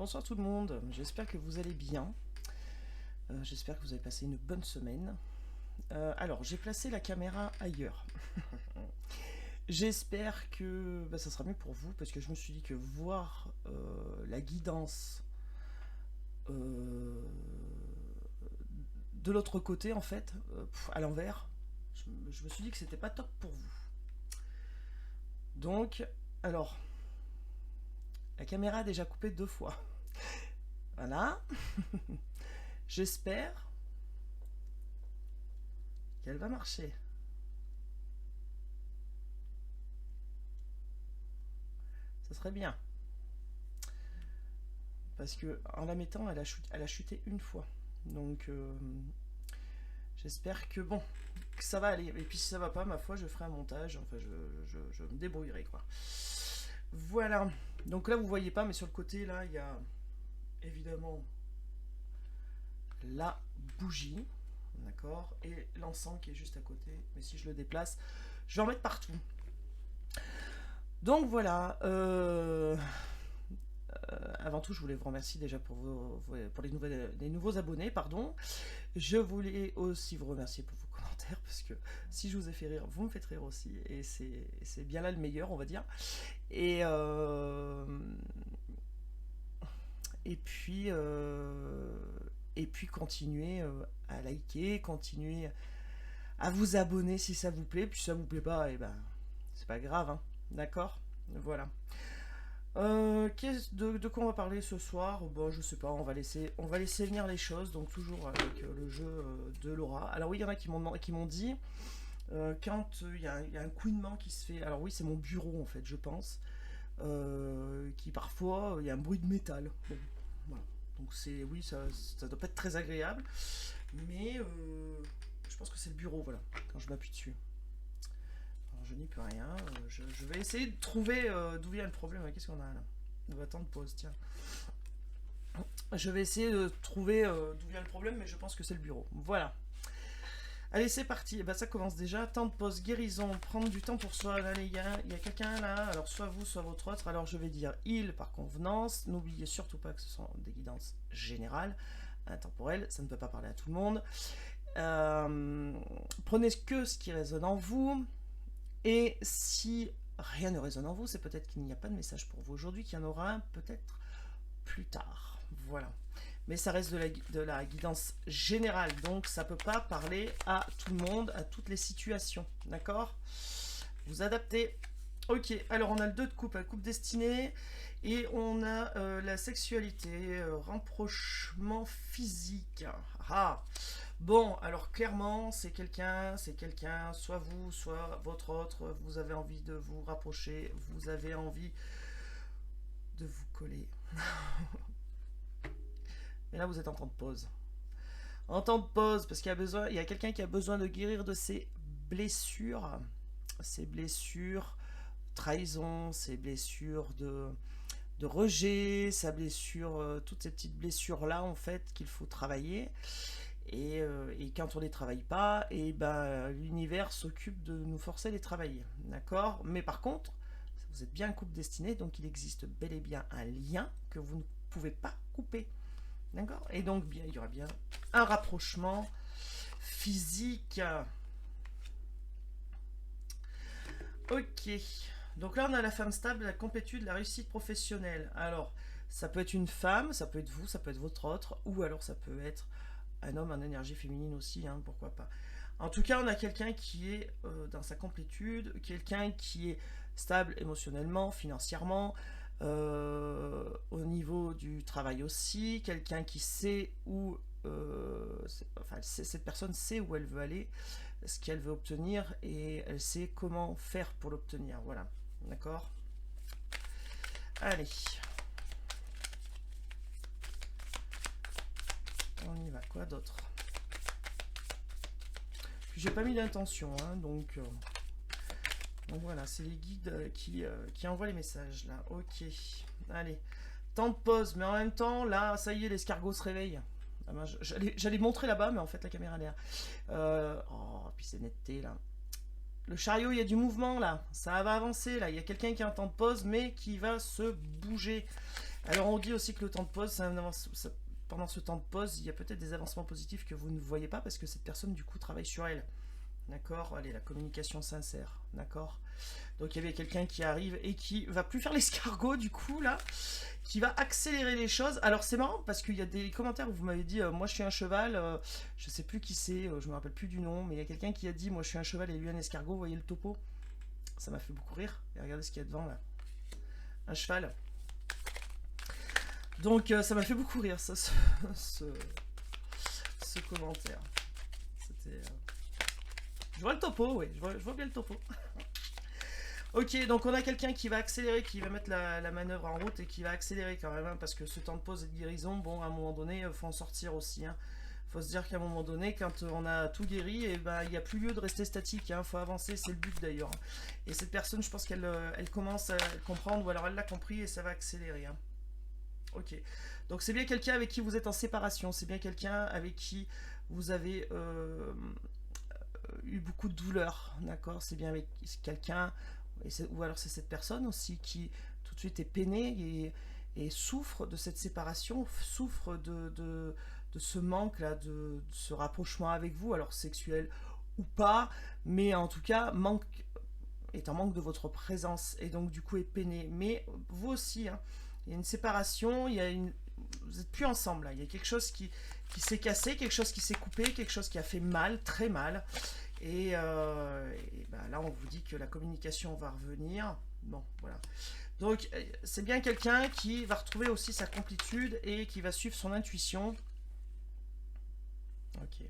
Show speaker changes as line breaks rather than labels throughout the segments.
Bonsoir tout le monde, j'espère que vous allez bien. J'espère que vous avez passé une bonne semaine. Alors, j'ai placé la caméra ailleurs. J'espère que ça sera mieux pour vous parce que je me suis dit que voir la guidance euh, de l'autre côté, en fait, à l'envers, je me suis dit que c'était pas top pour vous. Donc, alors, la caméra a déjà coupé 2 fois. Voilà. J'espère qu'elle va marcher. Ça serait bien. Parce que en la mettant, elle a chuté une fois. Donc j'espère que bon, que ça va aller. Et puis si ça va pas, ma foi, je ferai un montage. Enfin, je me débrouillerai quoi. Voilà. Donc là, vous voyez pas, mais sur le côté, là, il y a évidemment la bougie. D'accord. Et l'encens qui est juste à côté. Mais si je le déplace, je vais en mettre partout. Donc voilà. Avant tout, je voulais vous remercier déjà pour les nouveaux abonnés, pardon. Je voulais aussi vous remercier pour vos commentaires, parce que si je vous ai fait rire, vous me faites rire aussi, et c'est bien là le meilleur, on va dire. Et, euh, et puis, euh, et puis continuez à liker, continuez à vous abonner si ça vous plaît, puis si ça vous plaît pas, et ben c'est pas grave, hein. D'accord. Voilà. De quoi on va parler ce soir? Bon, je sais pas, on va laisser venir les choses, donc toujours avec le jeu de Laura. Alors oui, il y en a qui m'ont dit, quand il y a un couinement qui se fait, alors oui, c'est mon bureau en fait, je pense, qui parfois, il y a un bruit de métal. Bon, voilà. Donc oui, ça doit pas être très agréable, mais je pense que c'est le bureau, voilà, quand je m'appuie dessus. Alors, je n'y peux rien. Je vais essayer de trouver d'où vient le problème. Qu'est-ce qu'on a là? On va attendre pause, tiens. Je vais essayer de trouver d'où vient le problème, mais je pense que c'est le bureau. Voilà. Allez, c'est parti. Eh ben, ça commence déjà. Temps de pause, guérison, prendre du temps pour soi. Là, les gars, il y a quelqu'un là. Alors, soit vous, soit votre autre. Alors, je vais dire il par convenance. N'oubliez surtout pas que ce sont des guidances générales, intemporelles. Ça ne peut pas parler à tout le monde. Prenez que ce qui résonne en vous. Et si rien ne résonne en vous, c'est peut-être qu'il n'y a pas de message pour vous aujourd'hui, qu'il y en aura un peut-être plus tard. Voilà. Mais ça reste de la guidance générale, donc ça ne peut pas parler à tout le monde, à toutes les situations. D'accord? Vous adaptez. Ok, alors on a le 2 de coupe, la coupe destinée, et on a la sexualité, rapprochement physique. Ah, bon, alors clairement, c'est quelqu'un, soit vous, soit votre autre, vous avez envie de vous rapprocher, vous avez envie de vous coller. Mais là, vous êtes en temps de pause. En temps de pause, parce il y a quelqu'un qui a besoin de guérir de ses blessures, trahison, ses blessures de rejet, sa blessure, toutes ces petites blessures là en fait qu'il faut travailler. Et quand on les travaille pas, et ben l'univers s'occupe de nous forcer à les travailler, d'accord. Mais par contre, vous êtes bien un couple destiné, donc il existe bel et bien un lien que vous ne pouvez pas couper, d'accord. Et donc bien, il y aura bien un rapprochement physique. Ok. Donc là, on a la femme stable, la complétude, la réussite professionnelle. Alors, ça peut être une femme, ça peut être vous, ça peut être votre autre, ou alors ça peut être un homme en énergie féminine aussi, hein, pourquoi pas. En tout cas, on a quelqu'un qui est dans sa complétude, quelqu'un qui est stable émotionnellement, financièrement, au niveau du travail aussi, quelqu'un qui sait où, enfin, cette personne sait où elle veut aller, ce qu'elle veut obtenir, et elle sait comment faire pour l'obtenir. Voilà, d'accord. Allez, on y va. Quoi d'autre? J'ai pas mis d'intention, hein, donc voilà, c'est les guides qui envoient les messages là. Ok, allez. Temps de pause, mais en même temps, là, ça y est, l'escargot se réveille. Ah ben, j'allais montrer là-bas, mais en fait, la caméra est là. Oh, puis c'est netteté là. Le chariot, il y a du mouvement là. Ça va avancer là. Il y a quelqu'un qui est en temps de pause, mais qui va se bouger. Alors on dit aussi que le temps de pause, pendant ce temps de pause, il y a peut-être des avancements positifs que vous ne voyez pas parce que cette personne du coup travaille sur elle. D'accord. Allez, la communication sincère. D'accord. Donc il y avait quelqu'un qui arrive et qui va plus faire l'escargot du coup là, qui va accélérer les choses. Alors c'est marrant parce qu'il y a des commentaires où vous m'avez dit moi je suis un cheval, je sais plus qui c'est, je me rappelle plus du nom, mais il y a quelqu'un qui a dit moi je suis un cheval et lui un escargot, vous voyez le topo. Ça m'a fait beaucoup rire. Et regardez ce qu'il y a devant là. Un cheval. Donc ça m'a fait beaucoup rire ça, ce, ce commentaire. C'était... Je vois le topo, oui, je vois bien le topo. Ok, donc on a quelqu'un qui va accélérer, qui va mettre la manœuvre en route et qui va accélérer quand même, hein, parce que ce temps de pause et de guérison, bon, à un moment donné, il faut en sortir aussi. Hein. Faut se dire qu'à un moment donné, quand on a tout guéri, et ben, il n'y a plus lieu de rester statique, hein, faut avancer, c'est le but d'ailleurs. Et cette personne, je pense qu'elle elle commence à comprendre, ou alors elle l'a compris et ça va accélérer. Hein. Ok, donc c'est bien quelqu'un avec qui vous êtes en séparation, c'est bien quelqu'un avec qui vous avez eu beaucoup de douleur, d'accord. C'est bien avec quelqu'un, ou alors c'est cette personne aussi qui tout de suite est peinée et souffre de cette séparation, souffre de ce manque-là, de ce rapprochement avec vous, alors sexuel ou pas, mais en tout cas est en manque de votre présence et donc du coup est peiné. Mais vous aussi, hein, il y a une séparation, vous n'êtes plus ensemble là. Il y a quelque chose qui s'est cassé, quelque chose qui s'est coupé, quelque chose qui a fait mal, très mal. Et ben là, on vous dit que la communication va revenir. Bon, voilà. Donc, c'est bien quelqu'un qui va retrouver aussi sa complétude et qui va suivre son intuition. Ok.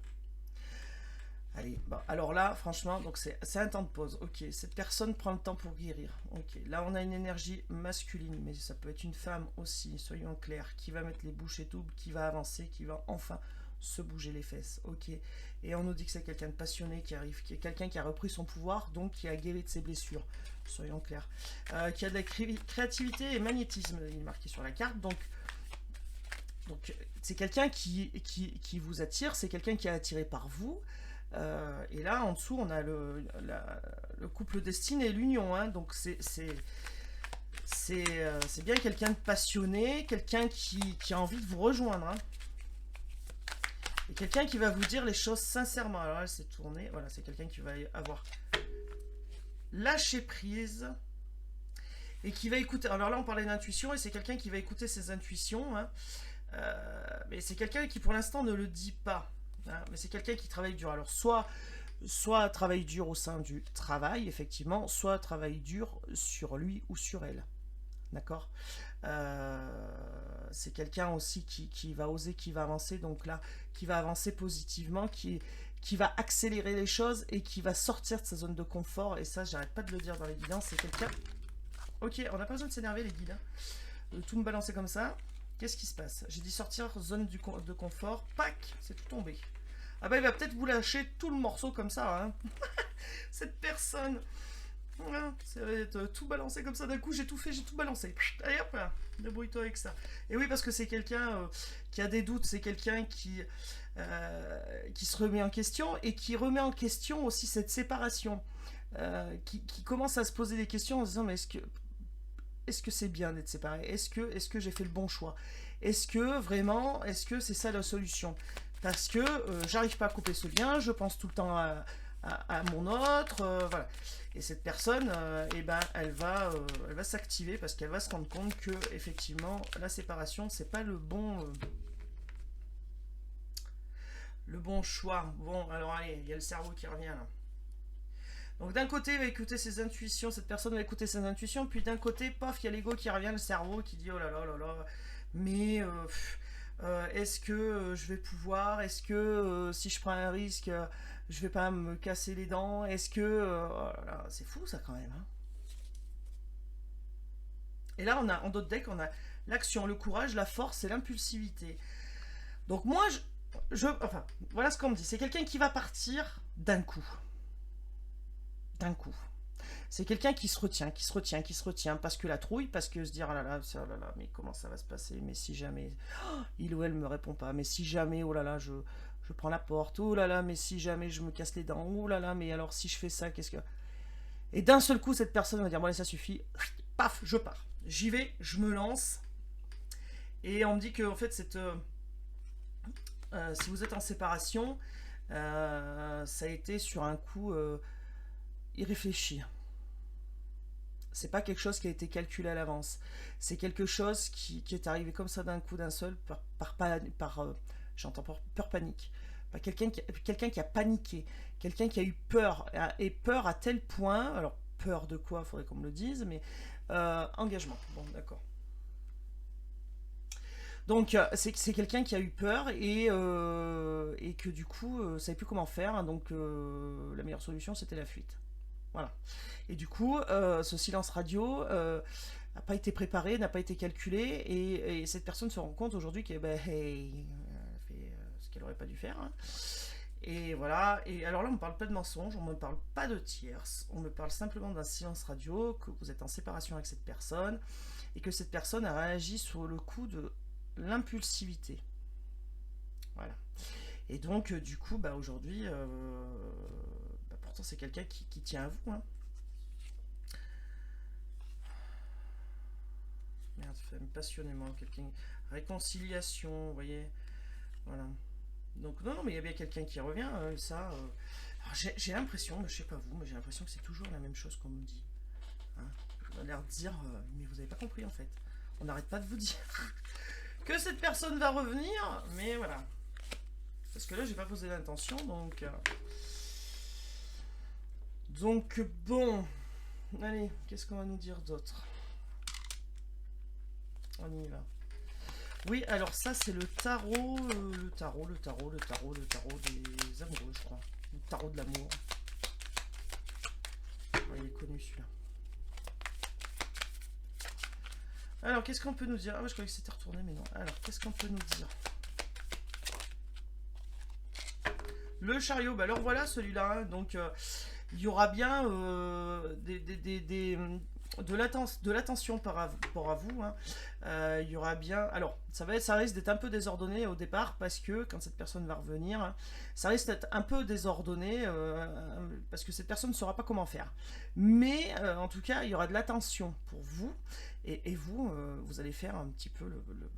Allez, bon, alors là, franchement, donc c'est un temps de pause. Ok, cette personne prend le temps pour guérir. Ok, là on a une énergie masculine, mais ça peut être une femme aussi, soyons clairs, qui va mettre les bouchées doubles, qui va avancer, qui va enfin se bouger les fesses. Ok, et on nous dit que c'est quelqu'un de passionné qui arrive, qui est quelqu'un qui a repris son pouvoir, donc qui a guéri de ses blessures. Soyons clairs. Qui a de la créativité et magnétisme, il est marqué sur la carte, donc c'est quelqu'un qui vous attire, c'est quelqu'un qui est attiré par vous. Et là, en dessous, on a le couple destiné et l'union. Hein, donc, c'est bien quelqu'un de passionné, quelqu'un qui a envie de vous rejoindre. Hein, et quelqu'un qui va vous dire les choses sincèrement. Alors, elle s'est tournée. Voilà, c'est quelqu'un qui va avoir lâché prise et qui va écouter. Alors là, on parlait d'intuition et c'est quelqu'un qui va écouter ses intuitions. Hein, mais c'est quelqu'un qui, pour l'instant, ne le dit pas. Hein, mais c'est quelqu'un qui travaille dur. Alors, soit travaille dur au sein du travail, effectivement, soit travaille dur sur lui ou sur elle. D'accord. C'est quelqu'un aussi qui va oser, qui va avancer, donc là, qui va avancer positivement, qui va accélérer les choses et qui va sortir de sa zone de confort. Et ça, j'arrête pas de le dire dans les guidances, c'est quelqu'un... Ok, on n'a pas besoin de s'énerver, les guides. Hein. De tout me balancer comme ça. Qu'est-ce qui se passe? J'ai dit sortir zone de confort. Pac, c'est tout tombé. Ah bah il va peut-être vous lâcher tout le morceau comme ça. Hein. Cette personne. Voilà, ça va être tout balancé comme ça d'un coup. J'ai tout fait, j'ai tout balancé. Allez hop, débrouille-toi avec ça. Et oui, parce que c'est quelqu'un qui a des doutes. C'est quelqu'un qui se remet en question et qui remet en question aussi cette séparation. Qui commence à se poser des questions en se disant mais est-ce que c'est bien d'être séparé? Est-ce que j'ai fait le bon choix? Est-ce que c'est ça la solution? Parce que j'arrive pas à couper ce lien, je pense tout le temps à mon autre, voilà. Et cette personne, elle va s'activer parce qu'elle va se rendre compte que effectivement la séparation c'est pas le bon choix. Bon, alors allez, il y a le cerveau qui revient là. Donc d'un côté, il va écouter ses intuitions, cette personne va écouter ses intuitions, puis d'un côté, paf, il y a l'ego qui revient, le cerveau qui dit oh là là là là, mais est-ce que je vais pouvoir, est-ce que si je prends un risque, je vais pas me casser les dents, est-ce que... oh là là, c'est fou ça quand même. Hein. Et là, en d'autres decks, on a l'action, le courage, la force et l'impulsivité. Donc moi, enfin, voilà ce qu'on me dit, c'est quelqu'un qui va partir d'un coup. D'un coup. C'est quelqu'un qui se retient, parce que la trouille, parce que se dire, oh là là, mais comment ça va se passer, mais si jamais, il ou elle me répond pas, mais si jamais, oh là là, je prends la porte, oh là là, mais si jamais je me casse les dents, oh là là, mais alors si je fais ça, qu'est-ce que... Et d'un seul coup, cette personne va dire, bon allez, ça suffit, paf, je pars, j'y vais, je me lance, Et on me dit que en fait, si vous êtes en séparation, ça a été sur un coup irréfléchi. C'est pas quelque chose qui a été calculé à l'avance. C'est quelque chose qui est arrivé comme ça d'un coup, d'un seul, j'entends peur panique. Quelqu'un qui a paniqué, quelqu'un qui a eu peur, et peur à tel point, alors peur de quoi, faudrait qu'on me le dise, mais engagement. Bon, d'accord. Donc c'est quelqu'un qui a eu peur et que du coup savait plus comment faire, hein. Donc la meilleure solution c'était la fuite. Voilà. Et du coup ce silence radio n'a pas été préparé, n'a pas été calculé et cette personne se rend compte aujourd'hui qu'elle ben, hey, fait ce qu'elle aurait pas dû faire, hein. Et voilà, et alors là on ne parle pas de mensonge, on ne me parle pas de tierce, on me parle simplement d'un silence radio, que vous êtes en séparation avec cette personne, et que cette personne a réagi sur le coup de l'impulsivité. Voilà. Et donc, du coup, bah, aujourd'hui, bah, pourtant c'est quelqu'un qui tient à vous, hein. Merde, passionnément, quelqu'un. Réconciliation, vous voyez. Voilà. Donc, non, non, mais il y a bien quelqu'un qui revient, ça. Alors, j'ai l'impression, mais je sais pas vous, mais j'ai l'impression que c'est toujours la même chose qu'on me dit, hein. On a l'air de dire, mais vous avez pas compris en fait. On n'arrête pas de vous dire que cette personne va revenir, mais voilà. Parce que là, j'ai pas posé d'intention, donc bon. Allez, qu'est-ce qu'on va nous dire d'autre? On y va. Oui, alors ça, c'est le tarot, le tarot des amoureux, je crois. Le tarot de l'amour. Ouais, il est connu celui-là. Alors, qu'est-ce qu'on peut nous dire? Ah, ouais, je croyais que c'était retourné, mais non. Alors, qu'est-ce qu'on peut nous dire? Le chariot, bah alors voilà celui-là, hein. Donc, il y aura bien de l'attention par rapport à vous, hein. Il y aura bien. Alors, ça risque d'être un peu désordonné au départ parce que quand cette personne va revenir, hein, ça risque d'être un peu désordonné parce que cette personne ne saura pas comment faire. Mais en tout cas, il y aura de l'attention pour vous et vous, vous allez faire un petit peu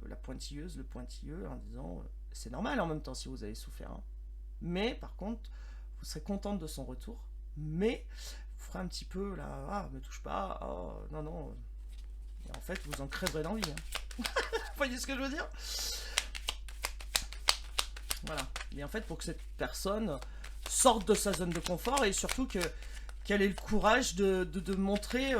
la pointilleuse, le pointilleux en disant c'est normal en même temps si vous avez souffert, hein. Mais par contre, vous serez contente de son retour, mais vous ferez un petit peu là, ah, me touche pas, oh, non, non. Et en fait, vous en crèverez d'envie, hein. Vous voyez ce que je veux dire? Voilà. Et en fait, pour que cette personne sorte de sa zone de confort et surtout qu'elle ait le courage de montrer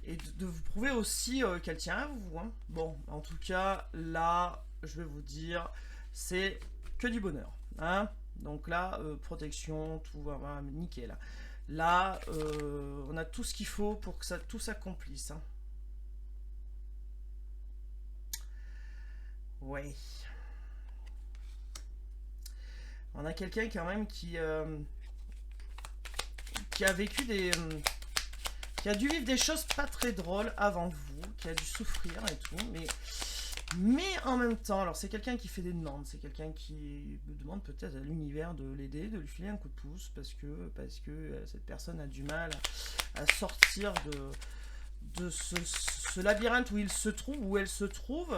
et de vous prouver aussi qu'elle tient à vous, hein. Bon, en tout cas, là, je vais vous dire, c'est que du bonheur, hein. Donc là, protection, tout va nickel. Là, on a tout ce qu'il faut pour que tout s'accomplisse, hein. Ouais. On a quelqu'un quand même qui a vécu qui a dû vivre des choses pas très drôles avant vous, qui a dû souffrir et tout, mais en même temps, alors c'est quelqu'un qui fait des demandes, c'est quelqu'un qui me demande peut-être à l'univers de l'aider, de lui filer un coup de pouce, parce que cette personne a du mal à sortir de ce labyrinthe où il se trouve, où elle se trouve.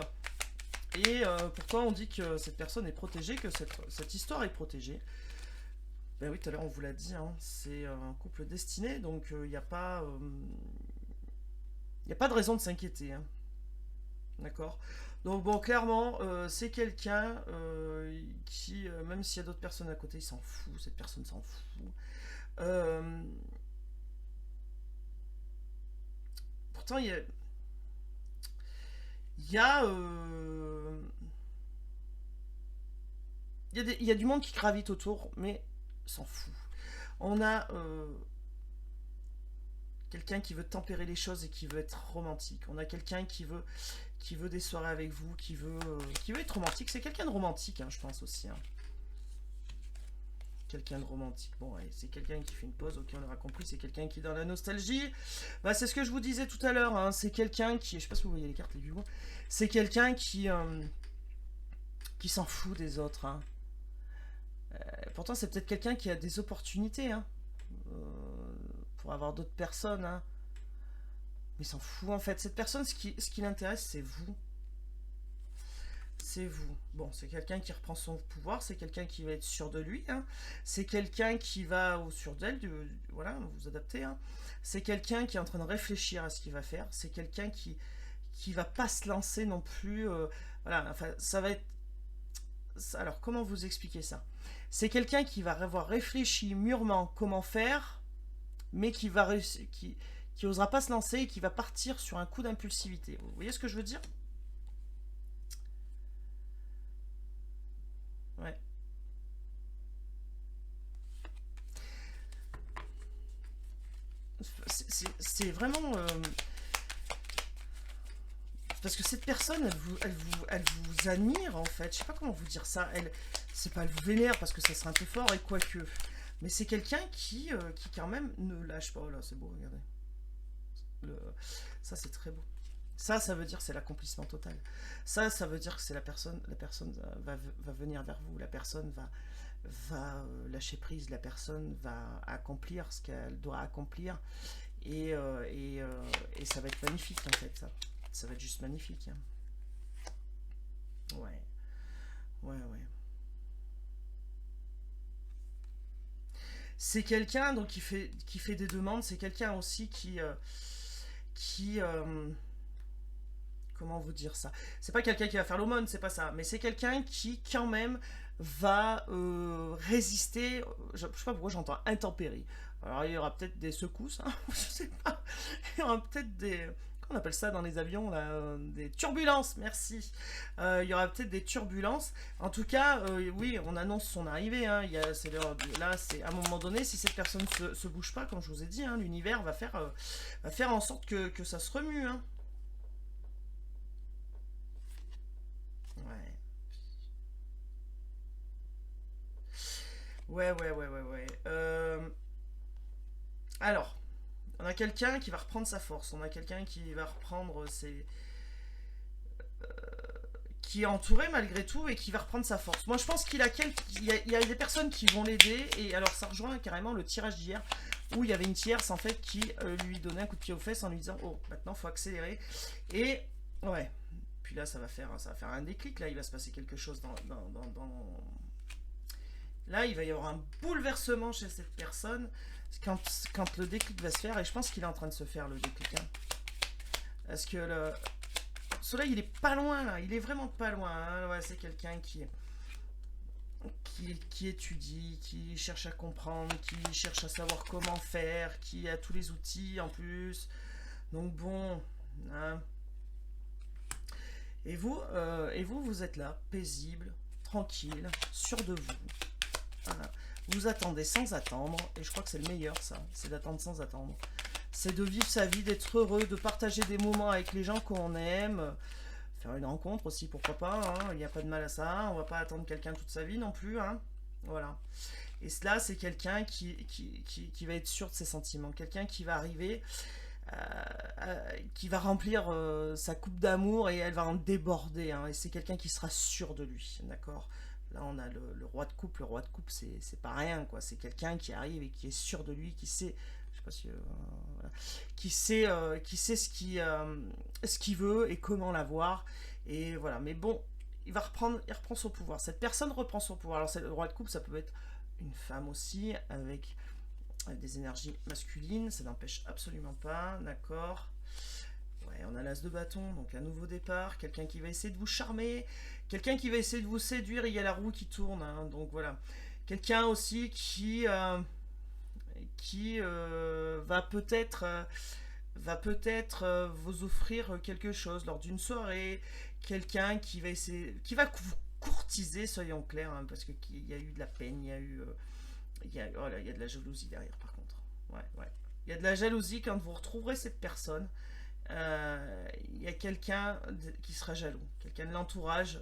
Et pourquoi on dit que cette personne est protégée, que cette histoire est protégée? Ben oui, tout à l'heure on vous l'a dit, hein, c'est un couple destiné, donc il n'y a pas, y a pas de raison de s'inquiéter, hein. D'accord. Donc bon, clairement, c'est quelqu'un qui, même s'il y a d'autres personnes à côté, il s'en fout, cette personne s'en fout. Euh, Pourtant, il y a, il y a du monde qui gravite autour, mais s'en fout. On a quelqu'un qui veut tempérer les choses et qui veut être romantique. On a quelqu'un qui veut des soirées avec vous, qui veut être romantique. C'est quelqu'un de romantique, hein, je pense aussi, hein. Quelqu'un de romantique. Bon, allez, c'est quelqu'un qui fait une pause, ok, on aura compris, c'est quelqu'un qui est dans la nostalgie. Bah, c'est ce que je vous disais tout à l'heure, hein, c'est quelqu'un qui, je sais pas si vous voyez les cartes, les bureaux, c'est quelqu'un qui s'en fout des autres, hein. Pourtant, c'est peut-être quelqu'un qui a des opportunités, hein, pour avoir d'autres personnes, hein. Mais il s'en fout en fait. Cette personne, ce qui l'intéresse, c'est vous. c'est vous. Bon, c'est quelqu'un qui reprend son pouvoir, c'est quelqu'un qui va être sûr de lui, hein. C'est quelqu'un qui va, ou sûr d'elle, voilà, vous adaptez, hein. C'est quelqu'un qui est en train de réfléchir à ce qu'il va faire, c'est quelqu'un qui va pas se lancer non plus, voilà, enfin, ça va être... Alors, comment vous expliquer ça? C'est quelqu'un qui va avoir réfléchi mûrement comment faire, mais qui va réussir, qui osera pas se lancer et qui va partir sur un coup d'impulsivité. Vous voyez ce que je veux dire? Ouais. C'est vraiment... parce que cette personne, elle vous admire en fait. Je sais pas comment vous dire ça. C'est pas elle vous vénère parce que ça serait un peu fort et quoique. Mais c'est quelqu'un qui quand même ne lâche pas. Oh là, c'est beau, regardez. Le- Ça, c'est très beau. Ça veut dire que c'est l'accomplissement total. Ça veut dire que c'est la personne va venir vers vous, la personne va lâcher prise, la personne va accomplir ce qu'elle doit accomplir et ça va être magnifique en fait, ça va être juste magnifique, hein. Ouais, ouais, ouais. C'est quelqu'un donc qui fait des demandes, c'est quelqu'un aussi qui comment vous dire ça? C'est pas quelqu'un qui va faire l'aumône, c'est pas ça, mais c'est quelqu'un qui quand même va résister. Je sais pas pourquoi j'entends intempéries. Alors il y aura peut-être des secousses, hein, je sais pas. Il y aura peut-être des... Comment on appelle ça dans les avions là, des turbulences, merci. Il y aura peut-être des turbulences. En tout cas, oui, on annonce son arrivée, hein. Là, c'est à un moment donné, si cette personne se bouge pas, comme je vous ai dit, hein, l'univers va faire en sorte que ça se remue, hein. Ouais. Ouais, ouais, ouais, ouais, ouais. Alors, on a quelqu'un qui va reprendre sa force. On a quelqu'un qui va reprendre ses... qui est entouré malgré tout et qui va reprendre sa force. Moi, je pense qu'il y a des personnes qui vont l'aider. Et alors, ça rejoint carrément le tirage d'hier où il y avait une tierce en fait qui lui donnait un coup de pied aux fesses en lui disant oh, maintenant, faut accélérer. Et ouais. Puis là, ça va faire un déclic. Là, il va se passer quelque chose Là, il va y avoir un bouleversement chez cette personne quand, quand le déclic va se faire, et je pense qu'il est en train de se faire le déclic, hein. Parce que le soleil, il est pas loin là, il est vraiment pas loin, hein. Ouais, c'est quelqu'un qui étudie, qui cherche à comprendre, qui cherche à savoir comment faire, qui a tous les outils en plus. Donc bon, hein. Et vous êtes là, paisible, tranquille, sûr de vous. Voilà. Vous attendez sans attendre, et je crois que c'est le meilleur, ça, c'est d'attendre sans attendre. C'est de vivre sa vie, d'être heureux, de partager des moments avec les gens qu'on aime, faire une rencontre aussi, pourquoi pas, hein, il n'y a pas de mal à ça, on va pas attendre quelqu'un toute sa vie non plus, hein, voilà. Et cela, c'est quelqu'un qui va être sûr de ses sentiments, quelqu'un qui va arriver, qui va remplir sa coupe d'amour et elle va en déborder, hein, et c'est quelqu'un qui sera sûr de lui, d'accord. Là, on a le roi de coupe. Le roi de coupe, c'est pas rien, quoi. C'est quelqu'un qui arrive et qui est sûr de lui, qui sait, je sais pas si, voilà, qui sait ce qu'il veut et comment l'avoir. Et voilà. Mais bon, il reprend son pouvoir. Cette personne reprend son pouvoir. Alors, le roi de coupe, ça peut être une femme aussi avec des énergies masculines. Ça n'empêche absolument pas, d'accord. Ouais, on a l'as de bâton, donc un nouveau départ, quelqu'un qui va essayer de vous charmer, quelqu'un qui va essayer de vous séduire, il y a la roue qui tourne, hein, donc voilà. Quelqu'un aussi qui va peut-être vous offrir quelque chose lors d'une soirée, quelqu'un qui va vous courtiser, soyons clairs, hein, parce qu'il y a eu de la peine, oh là, il y a de la jalousie derrière par contre. Ouais, ouais. Il y a de la jalousie quand vous retrouverez cette personne. Il y a quelqu'un qui sera jaloux, quelqu'un de l'entourage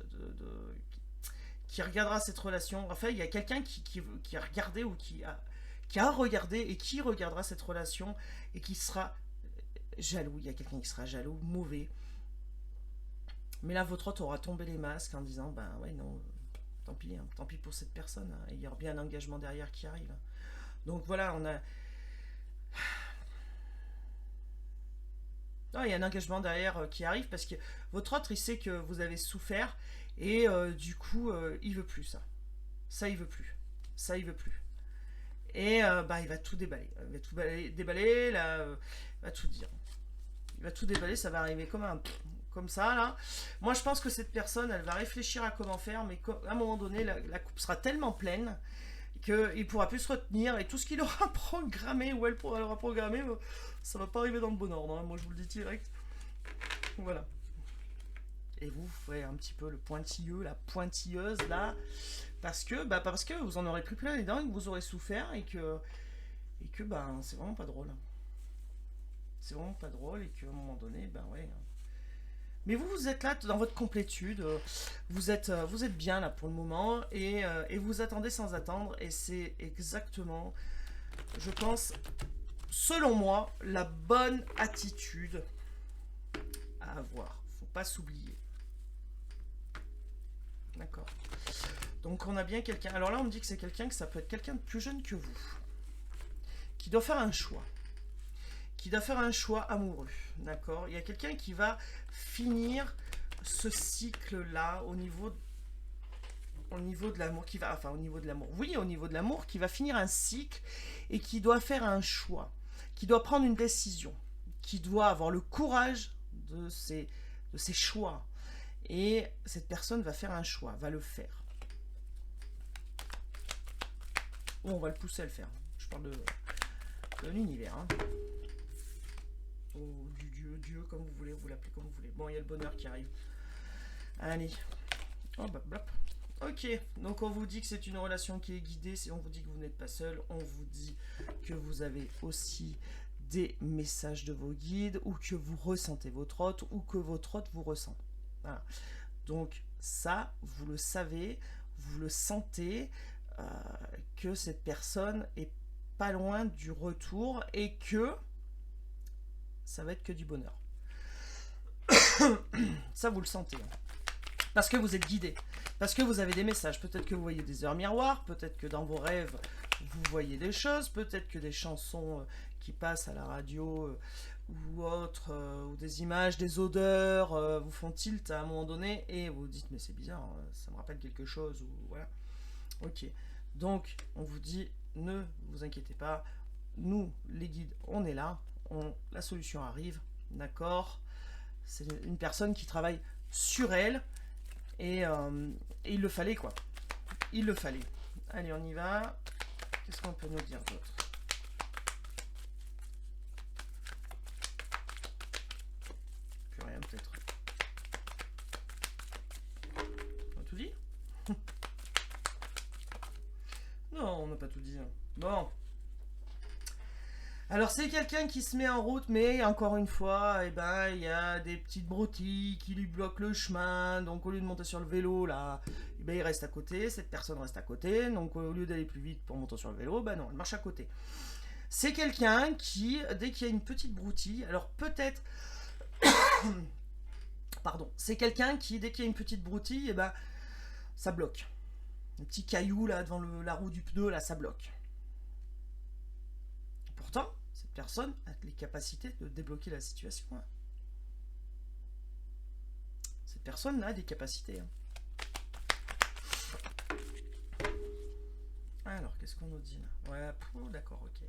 qui regardera cette relation. Enfin, il y a quelqu'un qui a regardé ou qui a regardé et qui regardera cette relation et qui sera jaloux. Il y a quelqu'un qui sera jaloux, mauvais. Mais là, votre autre aura tombé les masques en disant ben ouais, non, tant pis, hein, tant pis pour cette personne, hein. Il y aura bien un engagement derrière qui arrive. Donc voilà, on a. Non, il y a un engagement derrière qui arrive parce que votre autre, il sait que vous avez souffert Et du coup, il veut plus ça. Ça, il veut plus. Ça, il veut plus. Et bah, il va tout déballer. Il va tout déballer, là, il va tout dire. Il va tout déballer, ça va arriver comme ça, là. Moi, je pense que cette personne, elle va réfléchir à comment faire, mais à un moment donné, la coupe sera tellement pleine qu'il ne pourra plus se retenir, et tout ce qu'il aura programmé, ou elle aura programmé, ça va pas arriver dans le bon ordre, hein. Moi, je vous le dis direct. Voilà. Et vous ferez un petit peu le pointilleux, la pointilleuse, là, parce que vous en aurez pris plein les dents, et que vous aurez souffert, et que ben, c'est vraiment pas drôle. C'est vraiment pas drôle, et qu'à un moment donné, ben ouais. Mais vous êtes là dans votre complétude, vous êtes bien là pour le moment, et vous attendez sans attendre, et c'est exactement, je pense, selon moi, la bonne attitude à avoir. Faut pas s'oublier. D'accord. Donc on a bien quelqu'un. Alors là, on me dit que c'est quelqu'un, que ça peut être quelqu'un de plus jeune que vous, qui doit faire un choix. Qui doit faire un choix amoureux. D'accord. Il y a quelqu'un qui va finir ce cycle-là au niveau de l'amour, au niveau de l'amour. Oui, au niveau de l'amour, qui va finir un cycle et qui doit faire un choix, qui doit prendre une décision, qui doit avoir le courage de ses choix. Et cette personne va faire un choix, va le faire. Ou on va le pousser à le faire. Je parle de l'univers. Hein. Ou du Dieu, comme vous voulez, vous l'appelez comme vous voulez. Bon, il y a le bonheur qui arrive. Allez. Oh, bah, blop. Ok, donc on vous dit que c'est une relation qui est guidée, on vous dit que vous n'êtes pas seul, on vous dit que vous avez aussi des messages de vos guides, ou que vous ressentez votre hôte, ou que votre hôte vous ressent. Voilà. Donc ça, vous le savez, vous le sentez, que cette personne est pas loin du retour, et que ça va être que du bonheur. Ça, vous le sentez. Parce que vous êtes guidé. Parce que vous avez des messages. Peut-être que vous voyez des heures miroirs. Peut-être que dans vos rêves, vous voyez des choses. Peut-être que des chansons qui passent à la radio ou autres, ou des images, des odeurs, vous font tilt à un moment donné. Et vous vous dites, mais c'est bizarre, ça me rappelle quelque chose. Ou voilà. Ok. Donc, on vous dit, ne vous inquiétez pas. Nous, les guides, on est là. La solution arrive. D'accord. C'est une personne qui travaille sur elle. Et il le fallait, quoi. Il le fallait. Allez, on y va. Qu'est-ce qu'on peut nous dire d'autre? Plus rien, peut-être. On a tout dit? Non, on n'a pas tout dit. Bon. Alors c'est quelqu'un qui se met en route, mais encore une fois, eh ben, il y a des petites broutilles qui lui bloquent le chemin. Donc au lieu de monter sur le vélo, là, eh ben, il reste à côté, cette personne reste à côté. Donc au lieu d'aller plus vite pour monter sur le vélo, ben non, elle marche à côté. C'est quelqu'un qui, dès qu'il y a une petite broutille, alors peut-être... Pardon, c'est quelqu'un qui, dès qu'il y a une petite broutille, eh ben, ça bloque. Un petit caillou là devant la roue du pneu, là, ça bloque. Pourtant, cette personne a les capacités de débloquer la situation. Cette personne a des capacités. Alors, qu'est-ce qu'on nous dit là? Ouais, d'accord, ok.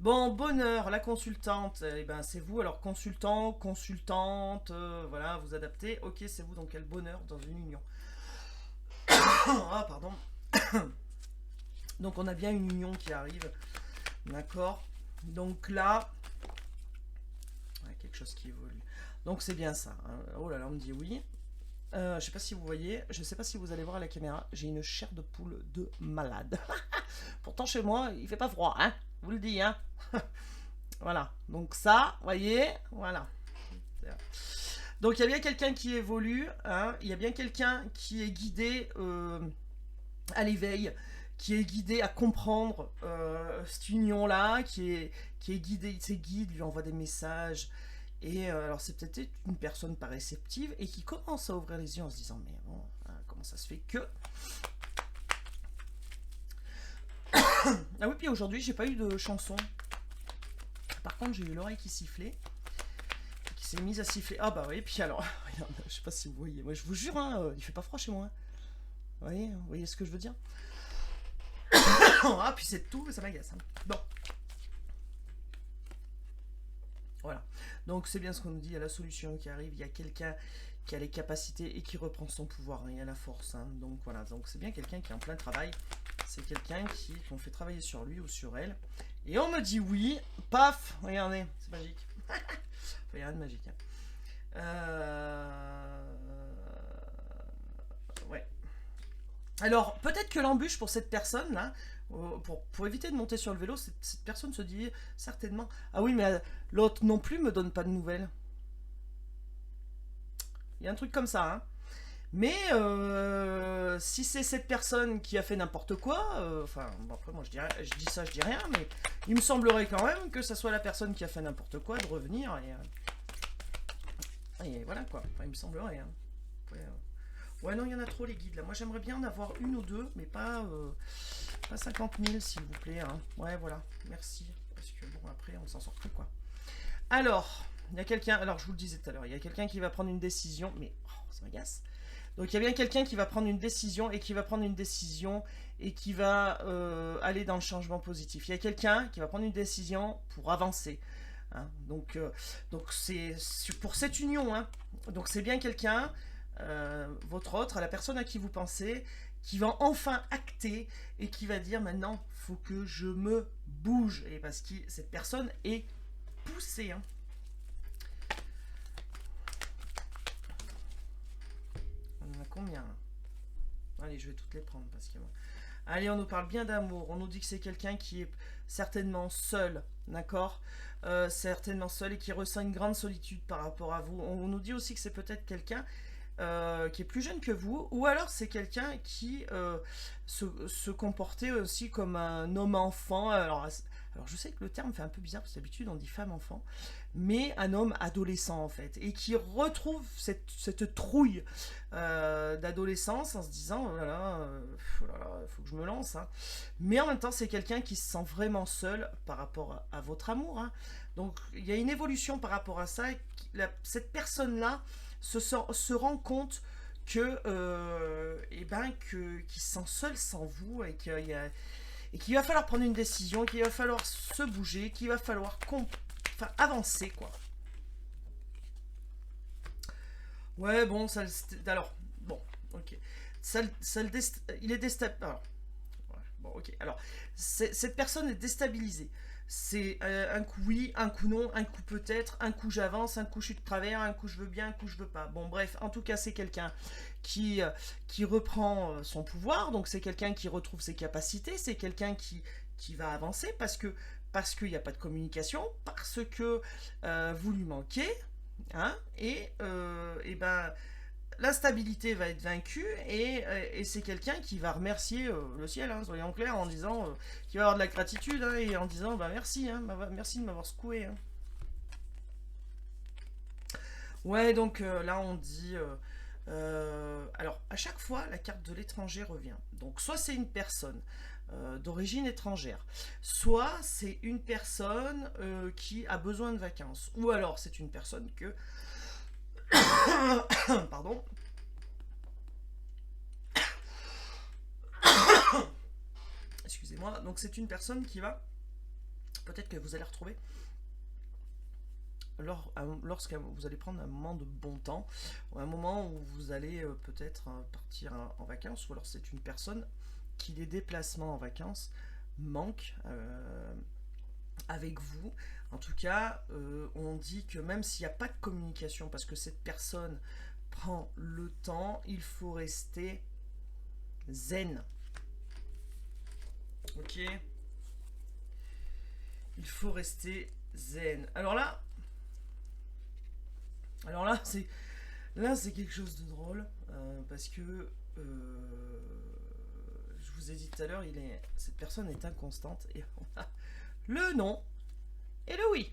Bon, bonheur, la consultante, eh ben, c'est vous. Alors, consultant, consultante, voilà, vous adaptez. Ok, c'est vous, donc quel bonheur dans une union. Ah, pardon. Donc, on a bien une union qui arrive. D'accord. Donc là, ouais, quelque chose qui évolue. Donc c'est bien ça. Hein. Oh là là, on me dit oui. Je sais pas si vous voyez, je sais pas si vous allez voir à la caméra, j'ai une chair de poule de malade. Pourtant chez moi, il fait pas froid, hein. Vous le dis, hein. Voilà. Donc ça, voyez, voilà. Donc il y a bien quelqu'un qui évolue, hein. Il y a bien quelqu'un qui est guidé à l'éveil, qui est guidé à comprendre cette union-là, qui est guidé, ses guides lui envoient des messages, et alors c'est peut-être une personne pas réceptive, et qui commence à ouvrir les yeux en se disant, mais bon, comment ça se fait que... Ah oui, puis aujourd'hui, j'ai pas eu de chanson. Par contre, j'ai eu l'oreille qui sifflait, qui s'est mise à siffler. Ah bah oui, puis alors, merde, je sais pas si vous voyez. Moi, je vous jure, hein, il fait pas froid chez moi. Hein. Vous voyez ce que je veux dire? Ah, puis c'est tout, ça m'agace. Hein. Bon, voilà. Donc c'est bien ce qu'on nous dit, il y a la solution qui arrive, il y a quelqu'un qui a les capacités et qui reprend son pouvoir, hein, il y a la force. Hein. Donc voilà, donc c'est bien quelqu'un qui est en plein travail. C'est quelqu'un qu'on fait travailler sur lui ou sur elle. Et on me dit oui, paf, regardez, c'est magique. Il n'y a rien de magique. Hein. Ouais. Alors, peut-être que l'embûche pour cette personne, là, pour éviter de monter sur le vélo, cette personne se dit certainement, ah oui, mais l'autre non plus me donne pas de nouvelles. Il y a un truc comme ça, hein. Mais si c'est cette personne qui a fait n'importe quoi, enfin, bon, après moi je dis ça, je dis rien, mais il me semblerait quand même que ça soit la personne qui a fait n'importe quoi de revenir et voilà quoi. Enfin, il me semblerait. Hein. Après, ouais, non, il y en a trop les guides là. Moi j'aimerais bien en avoir une ou deux, mais pas 50 000 s'il vous plaît. Hein. Ouais, voilà, merci. Parce que bon, après on s'en sort plus quoi. Alors, il y a quelqu'un, alors je vous le disais tout à l'heure, il y a quelqu'un qui va prendre une décision, mais ça m'agace. Donc il y a bien quelqu'un qui va prendre une décision et qui va prendre une décision et qui va aller dans le changement positif. Il y a quelqu'un qui va prendre une décision pour avancer. Hein. Donc c'est pour cette union. Hein. Donc c'est bien quelqu'un, votre autre, la personne à qui vous pensez, qui va enfin acter et qui va dire maintenant, faut que je me bouge. Et parce que cette personne est poussée. Hein. On en a combien? Allez, je vais toutes les prendre parce que... Allez, on nous parle bien d'amour. On nous dit que c'est quelqu'un qui est certainement seul, d'accord, certainement seul et qui ressent une grande solitude par rapport à vous. On nous dit aussi que c'est peut-être quelqu'un qui est plus jeune que vous, ou alors c'est quelqu'un qui se comportait aussi comme un homme-enfant. Alors je sais que le terme fait un peu bizarre, parce que d'habitude on dit femme-enfant, mais un homme adolescent en fait, et qui retrouve cette trouille d'adolescence en se disant oh là là, faut que je me lance. Hein. Mais en même temps, c'est quelqu'un qui se sent vraiment seul par rapport à votre amour. Hein. Donc il y a une évolution par rapport à ça. Cette personne-là se rend compte que qu'il se sent seul sans vous et qu'il va falloir prendre une décision, qu'il va falloir se bouger, qu'il va falloir avancer quoi. Ouais, bon, alors, bon, ok. Il est déstabilisé. Ouais, bon, ok. Alors, cette personne est déstabilisée. C'est un coup oui, un coup non, un coup peut-être, un coup j'avance, un coup je suis de travers, un coup je veux bien, un coup je veux pas. Bon, bref, en tout cas, c'est quelqu'un qui reprend son pouvoir, donc c'est quelqu'un qui retrouve ses capacités, c'est quelqu'un qui va avancer parce qu'il n'y a pas de communication, parce que vous lui manquez, hein, et ben l'instabilité va être vaincue et c'est quelqu'un qui va remercier le ciel, hein, soyons clairs, en disant qu'il va avoir de la gratitude hein, et en disant bah merci, hein, merci de m'avoir secoué. Hein. Ouais, donc là on dit alors à chaque fois la carte de l'étranger revient. Donc soit c'est une personne d'origine étrangère, soit c'est une personne qui a besoin de vacances, ou alors c'est une personne que pardon. Excusez-moi. Donc c'est une personne qui va, peut-être que vous allez retrouver lorsque vous allez prendre un moment de bon temps, ou un moment où vous allez peut-être partir en vacances, ou alors c'est une personne qui les déplacements en vacances manquent avec vous. En tout cas, on dit que même s'il n'y a pas de communication, parce que cette personne prend le temps, il faut rester zen. Ok. Il faut rester zen. Alors là, c'est quelque chose de drôle parce que je vous ai dit tout à l'heure, cette personne est inconstante et on a le non et le oui.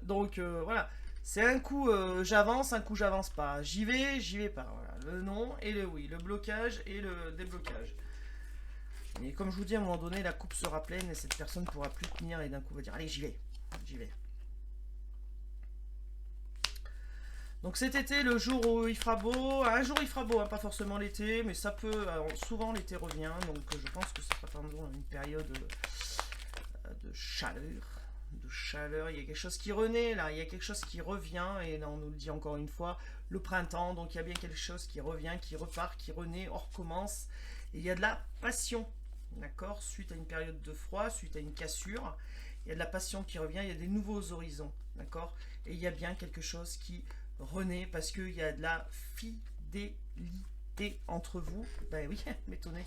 Donc voilà, c'est un coup j'avance, un coup j'avance pas. J'y vais pas. Voilà. Le non et le oui, le blocage et le déblocage. Et comme je vous dis, à un moment donné, la coupe sera pleine et cette personne ne pourra plus tenir et d'un coup va dire allez j'y vais. Donc cet été, le jour où il fera beau, un jour il fera beau, hein, pas forcément l'été, mais ça peut, alors, souvent l'été revient, donc je pense que ça sera une période de chaleur. De chaleur, il y a quelque chose qui renaît là, il y a quelque chose qui revient, et là on nous le dit encore une fois, le printemps, donc il y a bien quelque chose qui revient, qui repart, qui renaît, on recommence, et il y a de la passion, d'accord, suite à une période de froid, suite à une cassure, il y a de la passion qui revient, il y a des nouveaux horizons, d'accord, et il y a bien quelque chose qui renaît, parce qu'il y a de la fidélité entre vous, ben oui, m'étonner,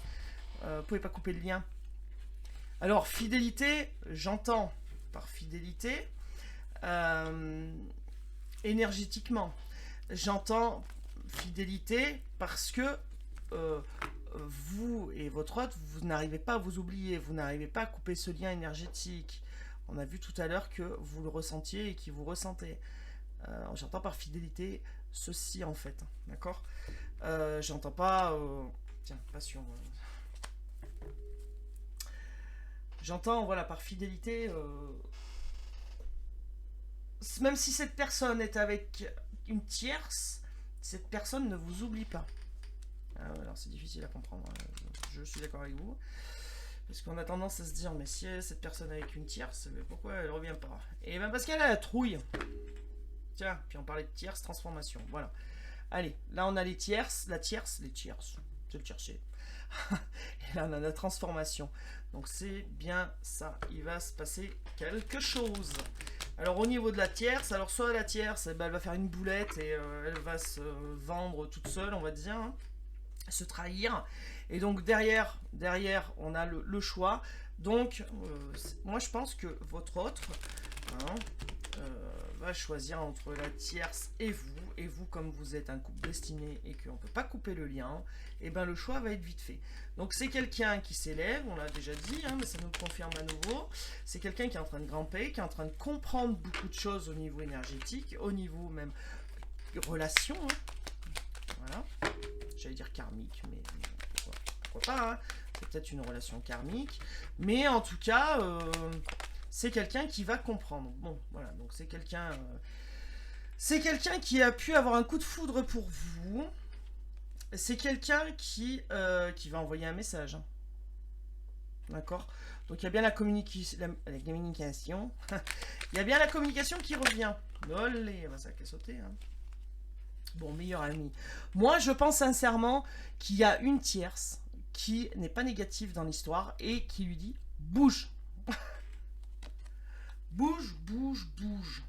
vous pouvez pas couper le lien. Alors fidélité, j'entends par fidélité, énergétiquement. J'entends fidélité parce que vous et votre hôte, vous n'arrivez pas à vous oublier, vous n'arrivez pas à couper ce lien énergétique. On a vu tout à l'heure que vous le ressentiez et que vous ressentez. J'entends par fidélité ceci en fait, d'accord. J'entends pas... tiens, passion. J'entends, voilà, par fidélité... même si cette personne est avec une tierce, cette personne ne vous oublie pas. Alors c'est difficile à comprendre, je suis d'accord avec vous. Parce qu'on a tendance à se dire, mais si cette personne est avec une tierce, mais pourquoi elle revient pas? Et bien parce qu'elle a la trouille. Tiens, puis on parlait de tierce, transformation, voilà. Allez, là on a les tierces, les tierces, c'est le tiercé. Et là on a la transformation. Donc c'est bien ça, il va se passer quelque chose. Alors au niveau de la tierce, alors soit la tierce, elle va faire une boulette et elle va se vendre toute seule, on va dire, hein, se trahir. Et donc derrière on a le choix. Donc moi je pense que votre autre hein, va choisir entre la tierce et vous comme vous êtes un couple destiné et qu'on ne peut pas couper le lien, et ben le choix va être vite fait. Donc c'est quelqu'un qui s'élève, on l'a déjà dit, hein, mais ça nous le confirme à nouveau, c'est quelqu'un qui est en train de grimper, qui est en train de comprendre beaucoup de choses au niveau énergétique, au niveau même relation, hein. Voilà, j'allais dire karmique, mais pourquoi pas, hein. C'est peut-être une relation karmique, mais en tout cas, c'est quelqu'un qui va comprendre. Bon, voilà, donc c'est quelqu'un qui a pu avoir un coup de foudre pour vous. C'est quelqu'un qui va envoyer un message. Hein. D'accord. Donc il y a bien la communication. Il y a bien la communication qui revient. Olé, ça a sauté. Hein. Bon, meilleur ami. Moi, je pense sincèrement qu'il y a une tierce qui n'est pas négative dans l'histoire et qui lui dit bouge. Bouge, bouge, bouge.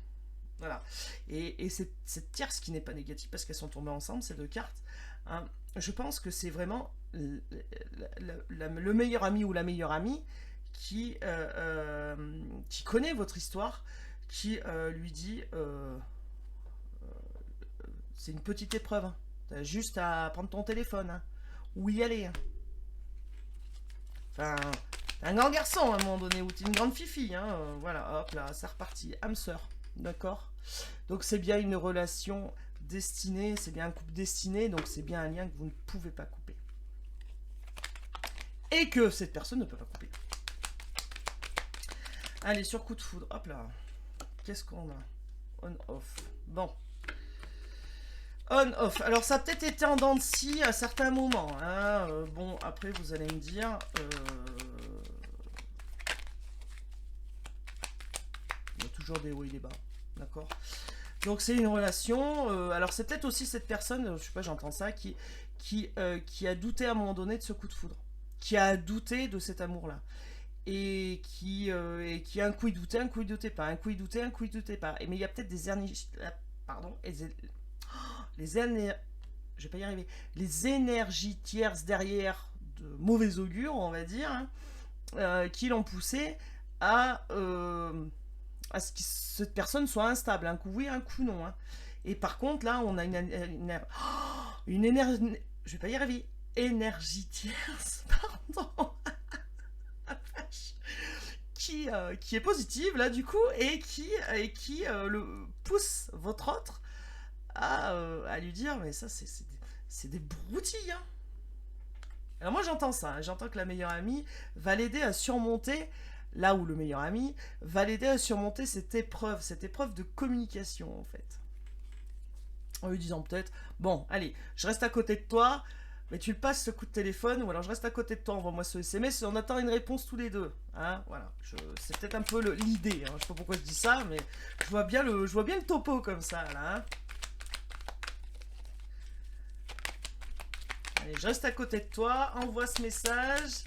Voilà. Et cette tierce qui n'est pas négative parce qu'elles sont tombées ensemble, ces deux cartes, hein, je pense que c'est vraiment le meilleur ami ou la meilleure amie qui connaît votre histoire, qui lui dit c'est une petite épreuve, hein. T'as juste à prendre ton téléphone, hein, ou y aller. Hein. Enfin, un grand garçon à un moment donné, ou t'es une grande fifi, hein, voilà, hop là, c'est reparti, âme sœur, d'accord. Donc c'est bien une relation destinée, c'est bien un couple destiné, donc c'est bien un lien que vous ne pouvez pas couper. Et que cette personne ne peut pas couper. Allez, sur coup de foudre, hop là, qu'est-ce qu'on a? On-off, bon. On-off. Alors ça a peut-être été en dents de scie à certains moments. Hein. Bon, après vous allez me dire... il y a toujours des hauts et des bas. D'accord. Donc c'est une relation... alors c'est peut-être aussi cette personne, je sais pas, j'entends ça, qui a douté à un moment donné de ce coup de foudre. Qui a douté de cet amour-là. Et qui a un coup il doutait pas. Un coup il doutait pas. Mais il y a peut-être des pardon... je vais pas y arriver. Les énergies tierces derrière de mauvais augure, on va dire, hein, qui l'ont poussé à ce que cette personne soit instable. Un coup oui, un coup non. Hein. Et par contre, là, on a une énergie. Je vais pas y arriver. Énergie tierce, pardon. qui est positive, là, du coup, et qui le pousse votre autre à lui dire, mais ça, c'est des broutilles. Hein. Alors moi, j'entends ça. Hein. J'entends que la meilleure amie va l'aider à surmonter, là où le meilleur ami va l'aider à surmonter cette épreuve de communication, en fait. en lui disant peut-être, bon, allez, je reste à côté de toi, mais tu le passes ce coup de téléphone, ou alors je reste à côté de toi, envoie-moi ce SMS, et on attend une réponse tous les deux. Hein, voilà, c'est peut-être un peu l'idée, hein. Je sais pas pourquoi je dis ça, mais je vois bien le topo comme ça, là. Hein. Allez, je reste à côté de toi, envoie ce message.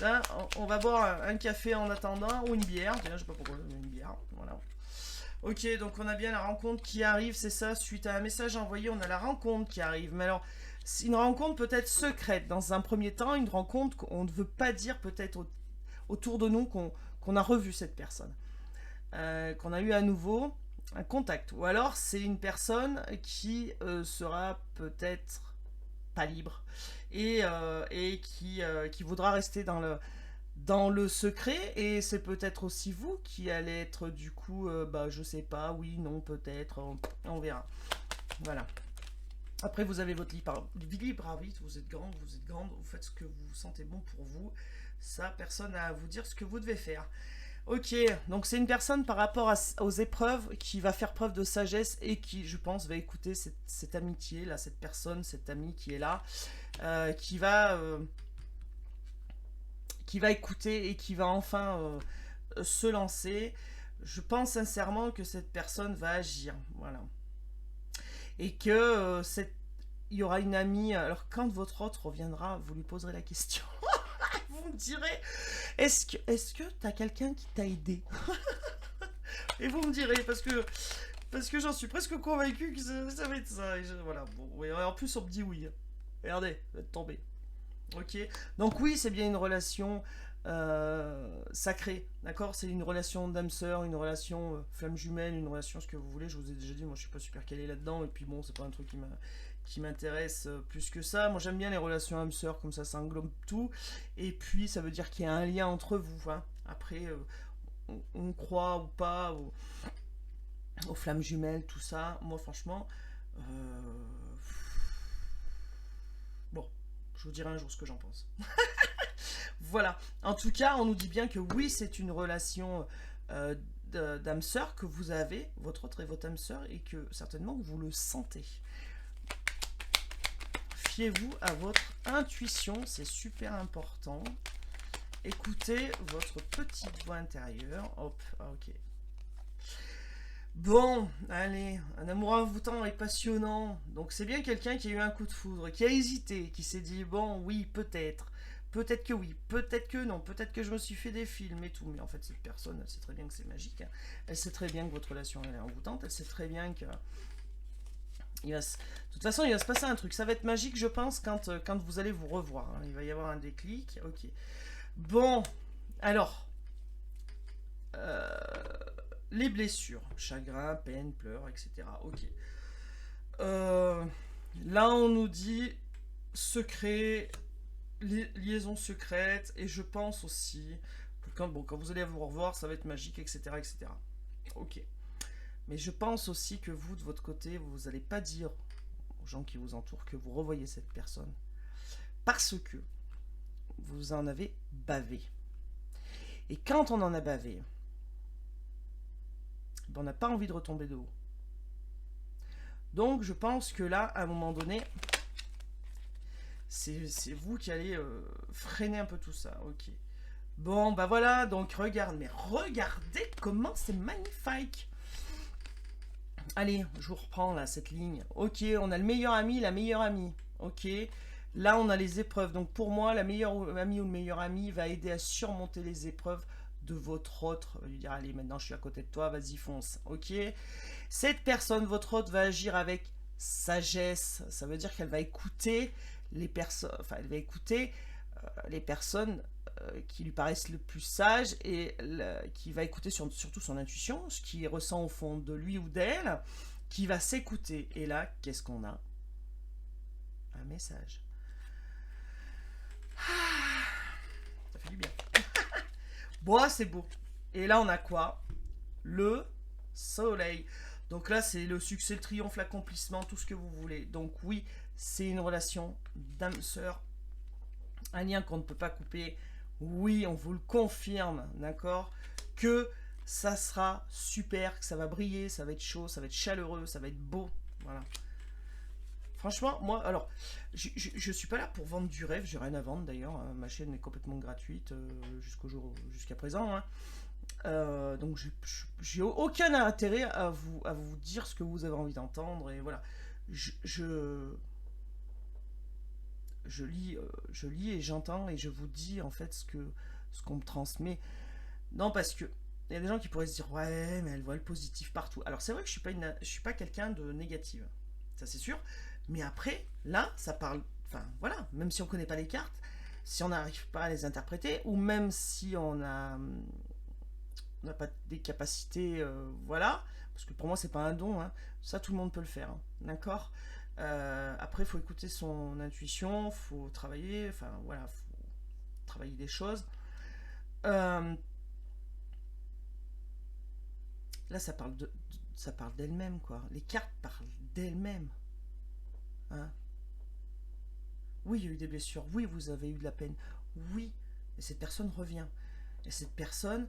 Hein, on va boire un café en attendant, ou une bière, je sais pas pourquoi, une bière, voilà. Ok, donc on a bien la rencontre qui arrive, c'est ça, suite à un message envoyé, on a la rencontre qui arrive. Mais alors, c'est une rencontre peut-être secrète dans un premier temps, une rencontre qu'on ne veut pas dire peut-être autour de nous qu'on a revu cette personne, qu'on a eu à nouveau un contact. Ou alors c'est une personne qui sera peut-être pas libre et qui voudra rester dans le secret, et c'est peut-être aussi vous qui allez être du coup, bah je sais pas, oui, non, peut-être, on verra. Voilà. Après, vous avez votre libre arbitre, vous êtes grande, vous faites ce que vous sentez bon pour vous. Ça, personne n'a à vous dire ce que vous devez faire. Ok, donc c'est une personne par rapport aux épreuves qui va faire preuve de sagesse et qui, je pense, va écouter cette amitié, là, cette personne, cette amie qui est là, euh, qui va, euh, qui va écouter et qui va enfin se lancer. Je pense sincèrement que cette personne va agir, voilà. Et que il y aura une amie. Alors quand votre autre reviendra, vous lui poserez la question. Vous me direz, est-ce que t'as quelqu'un qui t'a aidé? Et vous me direz, parce que j'en suis presque convaincu que ça va être ça. Voilà, bon, ouais, en plus on me dit oui. Regardez, vous êtes tombé. Ok. Donc oui, c'est bien une relation sacrée, d'accord. C'est une relation d'âme sœur, une relation flamme jumelle, une relation ce que vous voulez. Je vous ai déjà dit, moi je suis pas super calé là-dedans, et puis bon, c'est pas un truc qui m'intéresse plus que ça. Moi j'aime bien les relations âme sœur, comme ça englobe tout. Et puis ça veut dire qu'il y a un lien entre vous. Hein. Après, on croit ou pas aux flammes jumelles, tout ça. Moi franchement, bon, je vous dirai un jour ce que j'en pense. Voilà. En tout cas, on nous dit bien que oui, c'est une relation euh, d'âme sœur que vous avez, votre autre et votre âme sœur, et que certainement vous le sentez. Fiez-vous à votre intuition, c'est super important. Écoutez votre petite voix intérieure. Hop, ok. Bon, allez, un amour envoûtant et passionnant. Donc c'est bien quelqu'un qui a eu un coup de foudre, qui a hésité, qui s'est dit, bon, oui, peut-être. Peut-être que oui, peut-être que non, peut-être que je me suis fait des films et tout. Mais en fait, cette personne, elle sait très bien que c'est magique. Hein. Elle sait très bien que votre relation elle est envoûtante. Elle sait très bien que... De toute façon, il va se passer un truc. Ça va être magique, je pense, quand vous allez vous revoir. Hein. Il va y avoir un déclic. Ok. Bon, alors... Euh, les blessures, chagrin, peine, pleurs, etc. Ok. Euh, Là, on nous dit secret, liaison secrète, et je pense aussi que quand vous allez vous revoir, ça va être magique, etc., etc. Ok. Mais je pense aussi que vous, de votre côté, vous n'allez pas dire aux gens qui vous entourent que vous revoyez cette personne parce que vous en avez bavé. Et quand on en a bavé, on n'a pas envie de retomber de haut. Donc je pense que là, à un moment donné, c'est vous qui allez freiner un peu tout ça. Ok. Bon, bah voilà, donc regardez comment c'est magnifique. Allez, je vous reprends là cette ligne. Ok, on a le meilleur ami, la meilleure amie. Ok. Là, on a les épreuves. Donc pour moi, la meilleure amie ou le meilleur ami va aider à surmonter les épreuves de votre autre. Lui dire, allez, maintenant je suis à côté de toi, vas-y, fonce. Ok. Cette personne, votre autre, va agir avec sagesse. Ça veut dire qu'elle va écouter les personnes, enfin, elle va écouter les personnes qui lui paraissent le plus sages et qui va écouter surtout son intuition, ce qu'il ressent au fond de lui ou d'elle, qui va s'écouter. Et là, qu'est-ce qu'on a? Un message. Ça fait du bien. Bon, c'est beau. Et là, on a quoi? Le soleil. Donc là, c'est le succès, le triomphe, l'accomplissement, tout ce que vous voulez. Donc oui, c'est une relation d'âme-sœur, un lien qu'on ne peut pas couper. Oui, on vous le confirme, d'accord? Que ça sera super, que ça va briller, ça va être chaud, ça va être chaleureux, ça va être beau. Voilà. Franchement, moi, alors, je suis pas là pour vendre du rêve, j'ai rien à vendre d'ailleurs, hein. Ma chaîne est complètement gratuite jusqu'à présent, hein. Donc j'ai aucun intérêt à vous dire ce que vous avez envie d'entendre et voilà. Je, je, je lis et j'entends et je vous dis en fait ce qu'on me transmet. Non, parce que il y a des gens qui pourraient se dire ouais, mais elle voit le positif partout. Alors c'est vrai que je suis pas quelqu'un de négatif, ça c'est sûr. Mais après, là, ça parle. Enfin voilà, même si on connaît pas les cartes, si on n'arrive pas à les interpréter, ou même si on n'a pas des capacités, voilà, parce que pour moi c'est pas un don, hein. Ça tout le monde peut le faire, hein. D'accord. Après, il faut écouter son intuition, faut travailler, enfin voilà, faut travailler des choses. Euh, Là, ça parle d'elle-même, quoi. Les cartes parlent d'elles-mêmes, hein. Oui, il y a eu des blessures. Oui, vous avez eu de la peine. Oui, et cette personne revient. Et cette personne,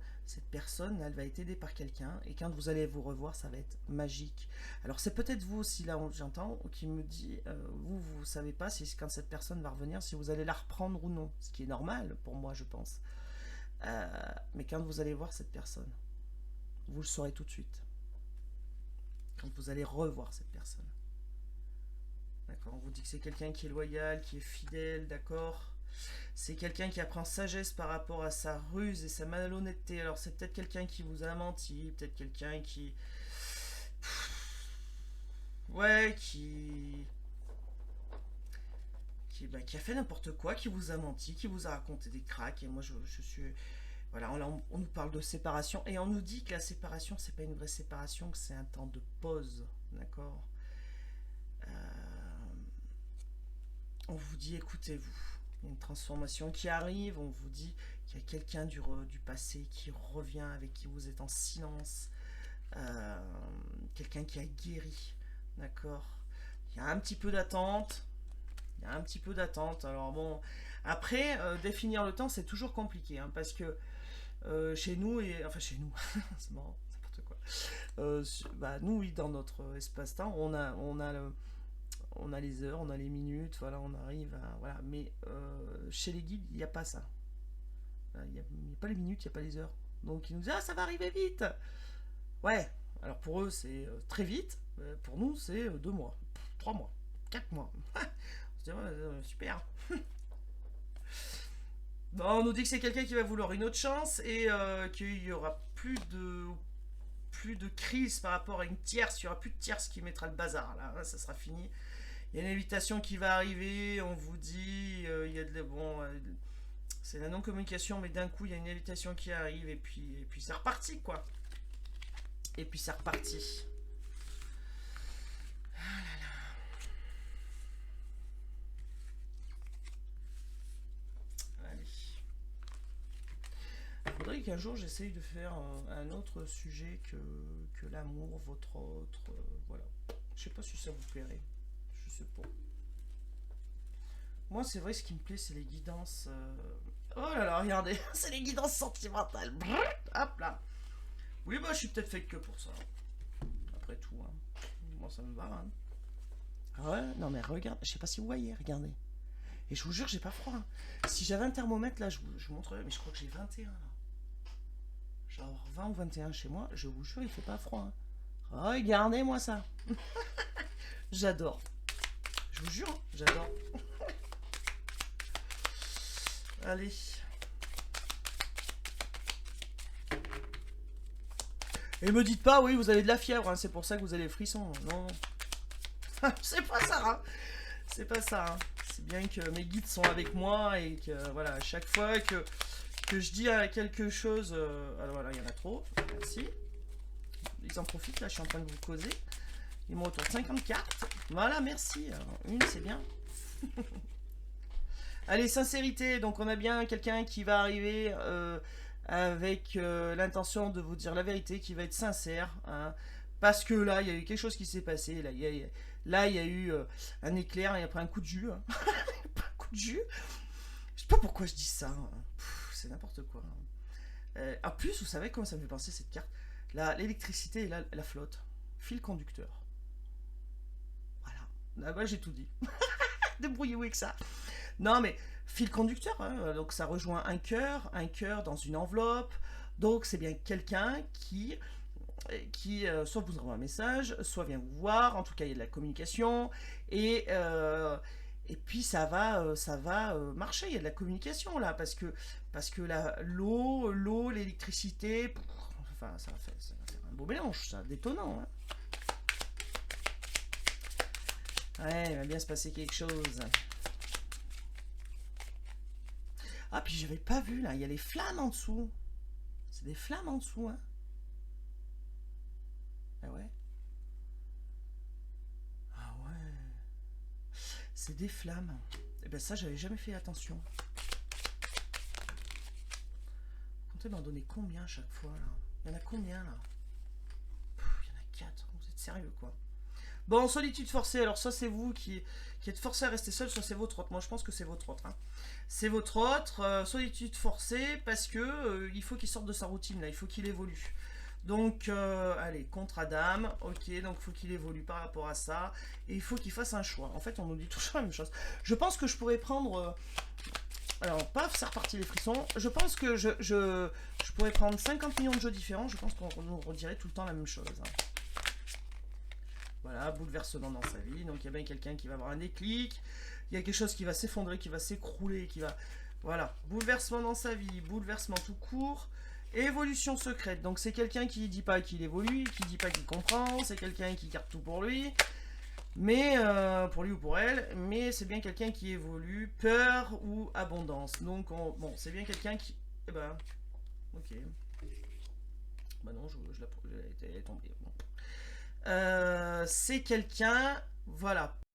elle va être aidée par quelqu'un. Et quand vous allez vous revoir, ça va être magique. Alors c'est peut-être vous aussi, là, j'entends, qui me dit, vous savez pas si quand cette personne va revenir, si vous allez la reprendre ou non. Ce qui est normal pour moi, je pense. Mais quand vous allez voir cette personne, vous le saurez tout de suite. Quand vous allez revoir cette personne. D'accord, on vous dit que c'est quelqu'un qui est loyal, qui est fidèle, d'accord. C'est quelqu'un qui apprend sagesse par rapport à sa ruse et sa malhonnêteté. Alors c'est peut-être quelqu'un qui vous a menti, peut-être quelqu'un qui... Ouais, qui a fait n'importe quoi, qui vous a menti, qui vous a raconté des cracks. Et moi je suis... Voilà, on nous parle de séparation et on nous dit que la séparation, c'est pas une vraie séparation, que c'est un temps de pause, d'accord. On vous dit écoutez-vous, il y a une transformation qui arrive, on vous dit qu'il y a quelqu'un du passé qui revient, avec qui vous êtes en silence, euh, quelqu'un qui a guéri, d'accord. Il y a un petit peu d'attente, il y a un petit peu d'attente, alors bon, après, définir le temps, c'est toujours compliqué, hein, parce que chez nous, enfin chez nous, c'est marrant, n'importe quoi, bah, nous, oui, dans notre espace-temps, on a les heures, on a les minutes, voilà, on arrive à. Voilà. Mais chez les guides, il n'y a pas ça. Il n'y a, pas les minutes, il n'y a pas les heures. Donc ils nous disent ah, ça va arriver vite. Ouais, alors pour eux, c'est très vite. Pour nous, c'est 2 mois, 3 mois, 4 mois. On se dit ouais, super. Bon, on nous dit que c'est quelqu'un qui va vouloir une autre chance et qu'il y aura plus de crise par rapport à une tierce. Il n'y aura plus de tierce qui mettra le bazar. Là, ça sera fini. Il y a une invitation qui va arriver, on vous dit, il y a bon, c'est la non-communication, mais d'un coup il y a une invitation qui arrive et puis c'est reparti quoi. Et puis c'est reparti. Allez. Il faudrait qu'un jour j'essaye de faire un autre sujet que l'amour, votre autre, voilà. Je sais pas si ça vous plairait. Je sais pas. Moi, c'est vrai, ce qui me plaît, c'est les guidances. Oh là là, regardez, c'est les guidances sentimentales. Brrr, hop là. Oui, bah, je suis peut-être fait que pour ça. Après tout, hein. Moi, ça me va, hein. Ah ouais, non, mais regarde, je sais pas si vous voyez, regardez. Et je vous jure, j'ai pas froid, hein. Si j'avais un thermomètre, là, je vous montrerais, mais je crois que j'ai 21 là. Genre 20 ou 21 chez moi, je vous jure, il fait pas froid, hein. Regardez-moi ça. J'adore. Je vous jure, j'adore. Allez. Et me dites pas, oui, vous avez de la fièvre, hein, c'est pour ça que vous avez les frissons. Non, c'est pas ça, hein. C'est pas ça, hein. C'est bien que mes guides sont avec moi et que, voilà, à chaque fois que je dis quelque chose... alors voilà, il y en a trop, merci. Ils en profitent, là, je suis en train de vous causer. Ils me retournent 50 cartes. Voilà, merci. Alors, une, c'est bien. Allez, sincérité. Donc, on a bien quelqu'un qui va arriver avec l'intention de vous dire la vérité, qui va être sincère, hein, parce que là, il y a eu quelque chose qui s'est passé. Là, il y a eu un éclair et après un coup de jus. Hein. Un coup de jus. Je sais pas pourquoi je dis ça. Hein. C'est n'importe quoi. En plus, vous savez comment ça me fait penser cette carte. L'électricité et la flotte. Fil conducteur. Voilà. Ah bah j'ai tout dit. Débrouillez-vous avec ça. Non mais fil conducteur, hein, donc ça rejoint un cœur dans une enveloppe. Donc c'est bien quelqu'un qui soit vous envoie un message, soit vient vous voir. En tout cas il y a de la communication et puis ça va marcher. Il y a de la communication là parce que l'eau, l'électricité, enfin ça va faire un beau mélange, ça détonnant. Hein. Ouais, il va bien se passer quelque chose. Ah, puis j'avais pas vu là, il y a les flammes en dessous. C'est des flammes en dessous, hein. Ah ouais. Ah ouais. C'est des flammes. Et ben ça, j'avais jamais fait attention. Comptez m'en donner combien à chaque fois là? Il y en a combien là? Il y en a 4. Vous êtes sérieux quoi? Bon, solitude forcée, alors soit c'est vous qui êtes forcé à rester seul, soit c'est votre autre. Moi je pense que c'est votre autre. Hein. C'est votre autre, solitude forcée, parce que il faut qu'il sorte de sa routine là, il faut qu'il évolue. Donc, allez, contre Adam, ok, donc il faut qu'il évolue par rapport à ça, et il faut qu'il fasse un choix. En fait, on nous dit toujours la même chose. Je pense que je pourrais prendre. Alors, paf, c'est reparti les frissons. Je pense que je pourrais prendre 50 millions de jeux différents, je pense qu'on nous redirait tout le temps la même chose. Hein. Voilà, bouleversement dans sa vie. Donc il y a bien quelqu'un qui va avoir un déclic. Il y a quelque chose qui va s'effondrer, qui va s'écrouler, qui va... Voilà, bouleversement dans sa vie, bouleversement tout court. Évolution secrète. Donc c'est quelqu'un qui dit pas qu'il évolue, qui dit pas qu'il comprend. C'est quelqu'un qui garde tout pour lui. Mais pour lui ou pour elle. Mais c'est bien quelqu'un qui évolue. Peur ou abondance. Donc bon, c'est bien quelqu'un qui... Eh ben, ok. Bah non, elle est tombée. Bon. C'est quelqu'un, voilà,